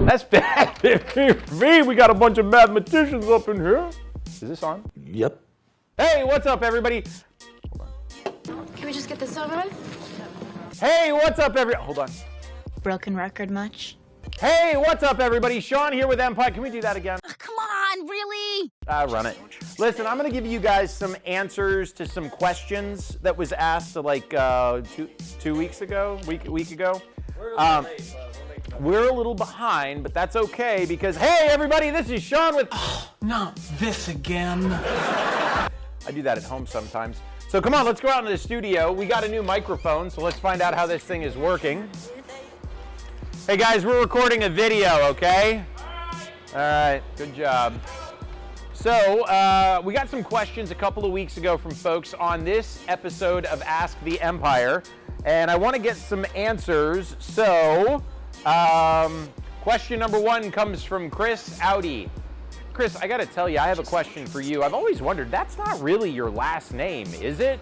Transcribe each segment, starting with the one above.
That's bad. We got a bunch of mathematicians up in here. Is this on? Yep. Hey, what's up, everybody? Can we just get this over with? Hey, what's up, hold on. Broken record much? Hey, what's up, everybody? Shawn here with Empire. Can we do that again? Come on, really? Run it. Listen, I'm going to give you guys some answers to some questions that was asked like 2 weeks ago, week ago. We're a little behind, but that's okay because, hey, everybody, this is Shawn with... Oh, not this again. I do that at home sometimes. So come on, let's go out into the studio. We got a new microphone, so let's find out how this thing is working. Hey, guys, we're recording a video, okay? All right, good job. So we got some questions a couple of weeks ago from folks on this episode of Ask the Empire, and I want to get some answers. So question number one comes from Chris Audi. Chris, I got to tell you, I have a question for you. I've always wondered, that's not really your last name, is it?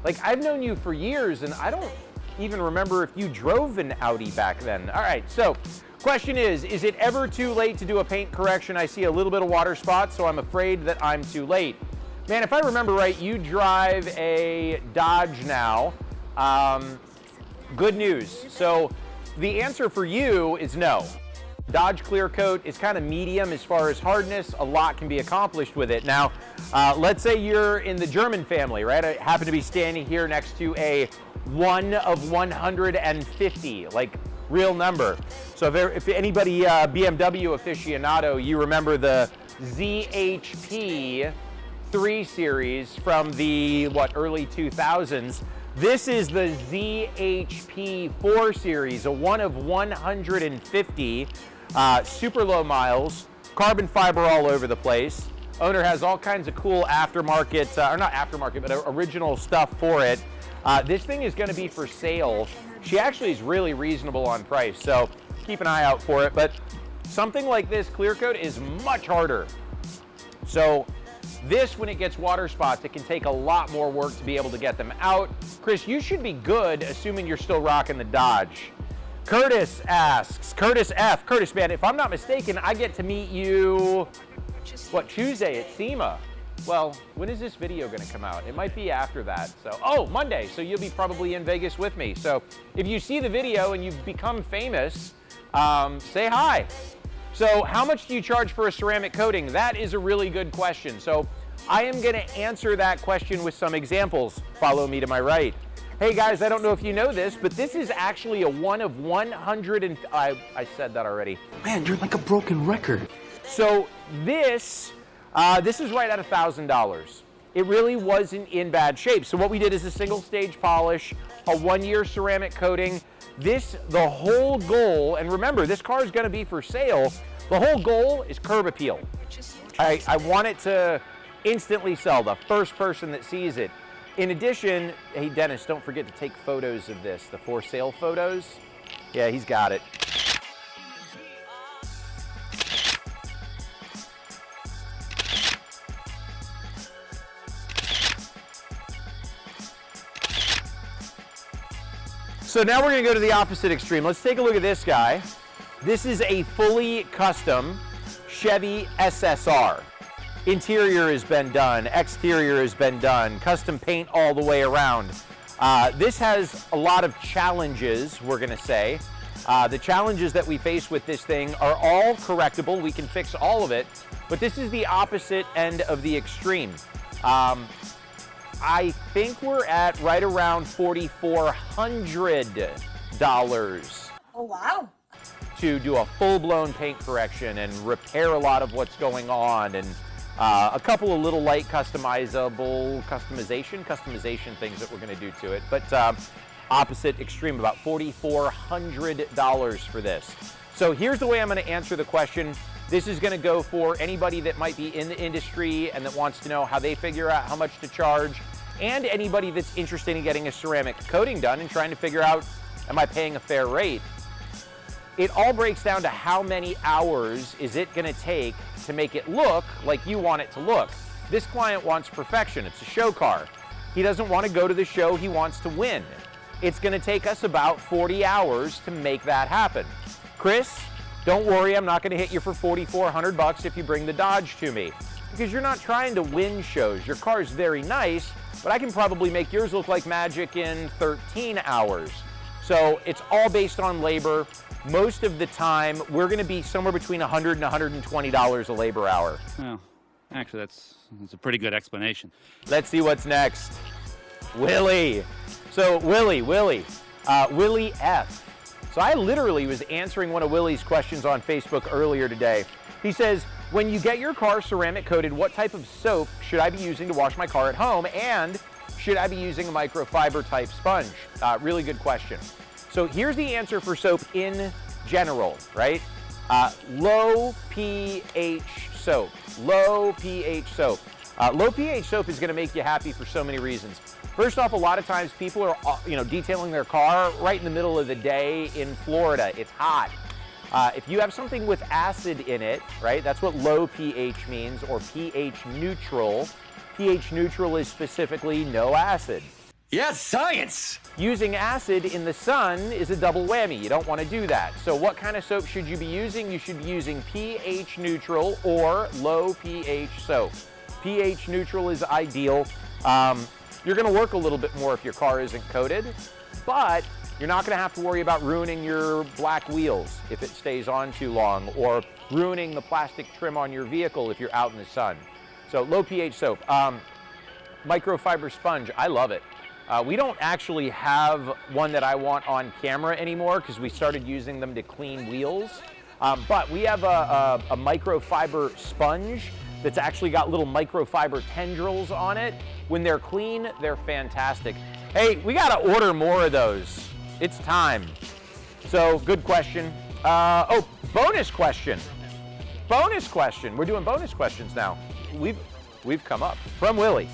Like, I've known you for years, and I don't even remember if you drove an Audi back then. All right, so question is it ever too late to do a paint correction? I see a little bit of water spots, so I'm afraid that I'm too late. Man, if I remember right, you drive a Dodge now. Good news. So the answer for you is no. Dodge Clear Coat is kind of medium as far as hardness. A lot can be accomplished with it. Now, let's say you're in the German family, right? I happen to be standing here next to a 1 of 150, like real number. So if anybody BMW aficionado, you remember the ZHP 3 Series from the, early 2000s. This is the ZHP 4 Series, a 1 of 150, super low miles, carbon fiber all over the place. Owner has all kinds of cool aftermarket, or not aftermarket, but original stuff for it. This thing is going to be for sale. She actually is really reasonable on price, so keep an eye out for it. But something like this clear coat is much harder. So this, when it gets water spots, it can take a lot more work to be able to get them out. Chris, you should be good, assuming you're still rocking the Dodge. Curtis asks, Curtis F. Curtis, man, if I'm not mistaken, I get to meet you, Tuesday at SEMA. Well, when is this video going to come out? It might be after that. So, Monday. So you'll be probably in Vegas with me. So if you see the video and you've become famous, say hi. So how much do you charge for a ceramic coating? That is a really good question. So I am going to answer that question with some examples. Follow me to my right. Hey guys, I don't know if you know this, but this is actually a 1 of 100 and I said that already. Man, you're like a broken record. So this is right at $1,000. It really wasn't in bad shape. So what we did is a single stage polish, a 1-year ceramic coating. The whole goal, and remember, this car is going to be for sale. The whole goal is curb appeal. I want it to instantly sell, the first person that sees it. In addition, hey Dennis, don't forget to take photos of this, the for sale photos. Yeah, he's got it. So now we're going to go to the opposite extreme. Let's take a look at this guy. This is a fully custom Chevy SSR. Interior has been done, exterior has been done, custom paint all the way around. This has a lot of challenges, we're going to say. The challenges that we face with this thing are all correctable. We can fix all of it, but this is the opposite end of the extreme. I think we're at right around $4,400. Oh, wow. To do a full-blown paint correction and repair a lot of what's going on, and a couple of little light customization things that we're going to do to it. But opposite extreme, about $4,400 for this. So here's the way I'm going to answer the question. This is going to go for anybody that might be in the industry and that wants to know how they figure out how much to charge, and anybody that's interested in getting a ceramic coating done and trying to figure out, am I paying a fair rate? It all breaks down to how many hours is it going to take to make it look like you want it to look. This client wants perfection. It's a show car. He doesn't want to go to the show. He wants to win. It's going to take us about 40 hours to make that happen. Chris, Don't worry, I'm not gonna hit you for $4,400 if you bring the Dodge to me, because you're not trying to win shows. Your car's very nice, but I can probably make yours look like magic in 13 hours. So it's all based on labor. Most of the time, we're gonna be somewhere between $100 and $120 a labor hour. Well, actually, that's a pretty good explanation. Let's see what's next. Willie. So Willie F. So I literally was answering one of Willie's questions on Facebook earlier today. He says, when you get your car ceramic coated, what type of soap should I be using to wash my car at home? And should I be using a microfiber type sponge? Really good question. So here's the answer for soap in general, right? Low pH soap. Low pH soap. Low pH soap is gonna make you happy for so many reasons. First off, a lot of times people are detailing their car right in the middle of the day in Florida. It's hot. If you have something with acid in it, right, that's what low pH means, or pH neutral. pH neutral is specifically no acid. Yes, science! Using acid in the sun is a double whammy. You don't want to do that. So what kind of soap should you be using? You should be using pH neutral or low pH soap. pH neutral is ideal. You're gonna work a little bit more if your car isn't coated, but you're not gonna have to worry about ruining your black wheels if it stays on too long, or ruining the plastic trim on your vehicle if you're out in the sun. So low pH soap. Microfiber sponge, I love it. We don't actually have one that I want on camera anymore because we started using them to clean wheels. But we have a microfiber sponge that's actually got little microfiber tendrils on it. When they're clean, they're fantastic. Hey, we gotta order more of those. It's time. So, good question. Bonus question. Bonus question. We're doing bonus questions now. We've come up from Willie.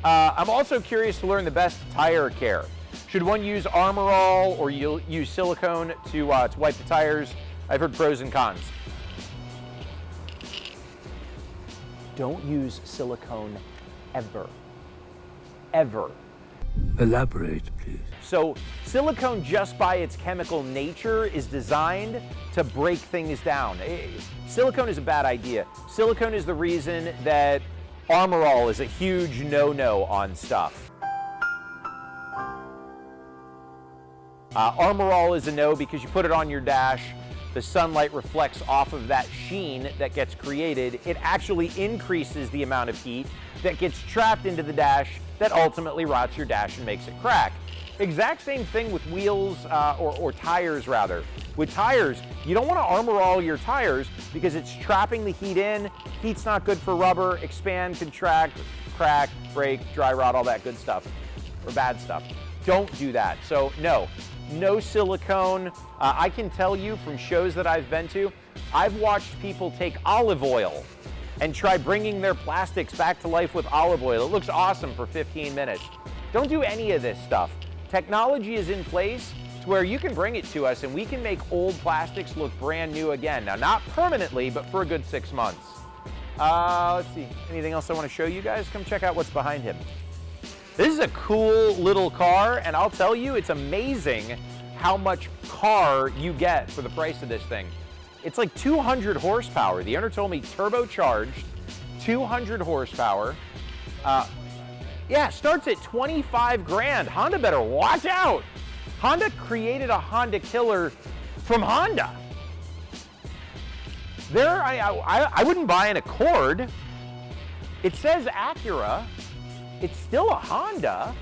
I'm also curious to learn the best tire care. Should one use Armor All or you'll use silicone to wipe the tires? I've heard pros and cons. Don't use silicone ever. Ever. Elaborate, please. So silicone, just by its chemical nature, is designed to break things down. Silicone is a bad idea. Silicone is the reason that Armor All is a huge no-no on stuff. Armor All is a no because you put it on your dash, the sunlight reflects off of that sheen that gets created. It actually increases the amount of heat that gets trapped into the dash that ultimately rots your dash and makes it crack. Exact same thing with wheels, or tires rather. With tires, you don't want to Armor All your tires because it's trapping the heat in. Heat's not good for rubber. Expand, contract, crack, break, dry rot, all that good stuff, or bad stuff. Don't do that. So no silicone. I can tell you from shows that I've been to, I've watched people take olive oil and try bringing their plastics back to life with olive oil. It looks awesome for 15 minutes. Don't do any of this stuff. Technology is in place to where you can bring it to us and we can make old plastics look brand new again. Now, not permanently, but for a good 6 months. Let's see, anything else I want to show you guys? Come check out what's behind him. This is a cool little car, and I'll tell you, it's amazing how much car you get for the price of this thing. It's like 200 horsepower. The owner told me turbocharged, 200 horsepower. Yeah, starts at 25 grand. Honda better watch out. Honda created a Honda killer from Honda. I wouldn't buy an Accord. It says Acura. It's still a Honda,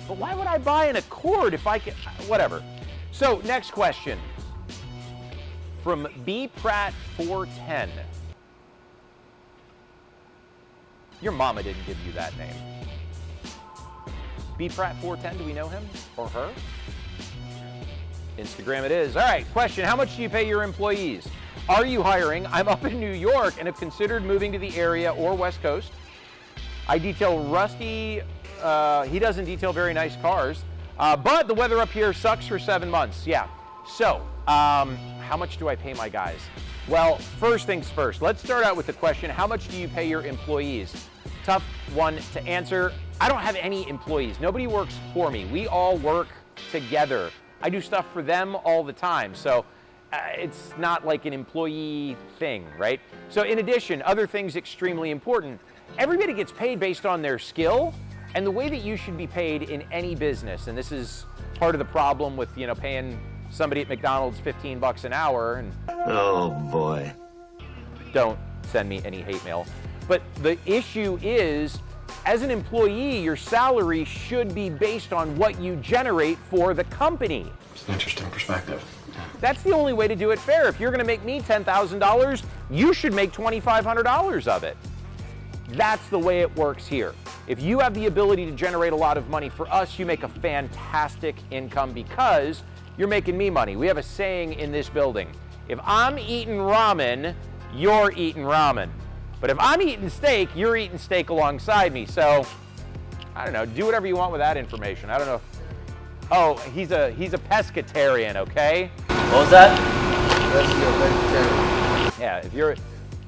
but why would I buy an Accord if I can, whatever. So next question from B Pratt 410. Your mama didn't give you that name. B Pratt 410, do we know him or her? Instagram it is. All right, question, how much do you pay your employees? Are you hiring? I'm up in New York and have considered moving to the area or West Coast. I detail rusty, he doesn't detail very nice cars, but the weather up here sucks for 7 months, yeah. So, how much do I pay my guys? Well, first things first, let's start out with the question, how much do you pay your employees? Tough one to answer. I don't have any employees. Nobody works for me. We all work together. I do stuff for them all the time. So it's not like an employee thing, right? So in addition, other things extremely important. Everybody gets paid based on their skill and the way that you should be paid in any business. And this is part of the problem with, paying somebody at McDonald's 15 bucks an hour. And Oh, boy. don't send me any hate mail. But the issue is, as an employee, your salary should be based on what you generate for the company. It's an interesting perspective. That's the only way to do it fair. If you're gonna make me $10,000, you should make $2,500 of it. That's the way it works here. If you have the ability to generate a lot of money for us, you make a fantastic income because you're making me money. We have a saying in this building: if I'm eating ramen, you're eating ramen. But if I'm eating steak, you're eating steak alongside me. So, I don't know, do whatever you want with that information. I don't know. Oh, he's a pescatarian, okay? What was that? Yeah,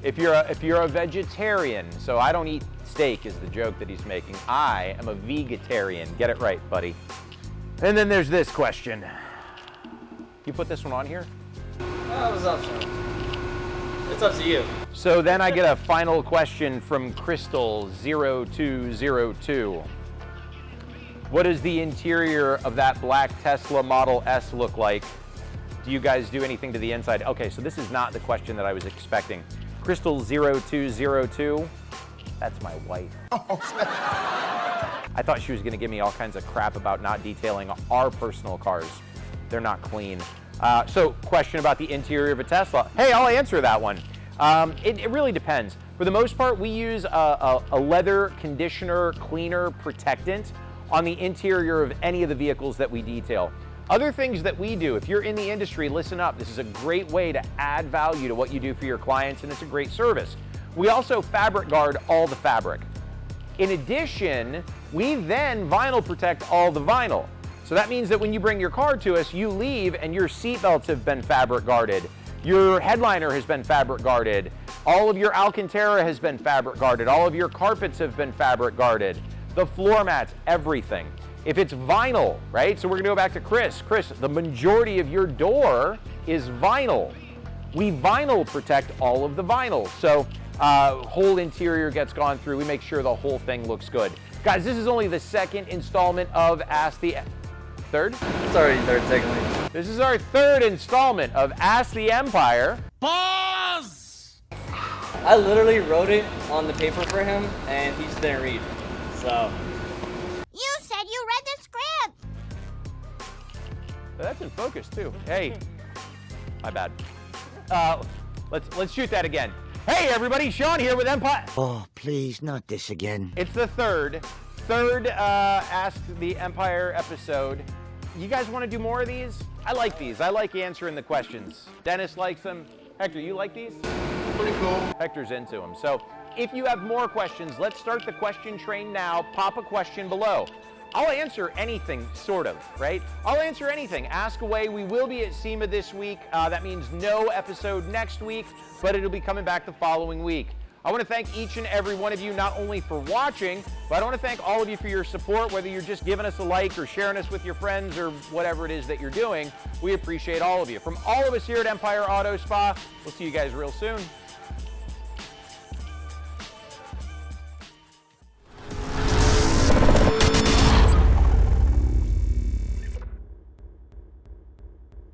if you're a vegetarian, so I don't eat steak is the joke that he's making. I am a vegetarian. Get it right, buddy. And then there's this question. You put this one on here? What's up, Shawn? It's up to you. So then I get a final question from Crystal0202. What does the interior of that black Tesla Model S look like? Do you guys do anything to the inside? Okay, so this is not the question that I was expecting. Crystal0202, that's my wife. I thought she was gonna give me all kinds of crap about not detailing our personal cars. They're not clean. So question about the interior of a Tesla. Hey, I'll answer that one. It really depends. For the most part, we use a leather conditioner, cleaner, protectant on the interior of any of the vehicles that we detail. Other things that we do, if you're in the industry, listen up. This is a great way to add value to what you do for your clients, and it's a great service. We also fabric guard all the fabric. In addition, we then vinyl protect all the vinyl. So that means that when you bring your car to us, you leave and your seatbelts have been fabric guarded. Your headliner has been fabric guarded. All of your Alcantara has been fabric guarded. All of your carpets have been fabric guarded. The floor mats, everything. If it's vinyl, right? So we're gonna go back to Chris. Chris, the majority of your door is vinyl. We vinyl protect all of the vinyl. So whole interior gets gone through. We make sure the whole thing looks good. Guys, this is only the second installment of Ask the... Third? It's already third, technically. This is our third installment of Ask the Empire. Pause! I literally wrote it on the paper for him, and he just didn't read. So. You said you read the script. That's in focus too. Hey, my bad. Let's shoot that again. Hey everybody, Shawn here with Empire. Oh, please, not this again. It's the third Ask the Empire episode. You guys want to do more of these? I like these. I like answering the questions. Dennis likes them. Hector, you like these? Pretty cool. Hector's into them. So if you have more questions, let's start the question train now. Pop a question below. I'll answer anything, sort of, right? I'll answer anything. Ask away. We will be at SEMA this week. That means no episode next week, but it'll be coming back the following week. I want to thank each and every one of you, not only for watching, but I want to thank all of you for your support, whether you're just giving us a like or sharing us with your friends or whatever it is that you're doing. We appreciate all of you. From all of us here at Empire Auto Spa, we'll see you guys real soon.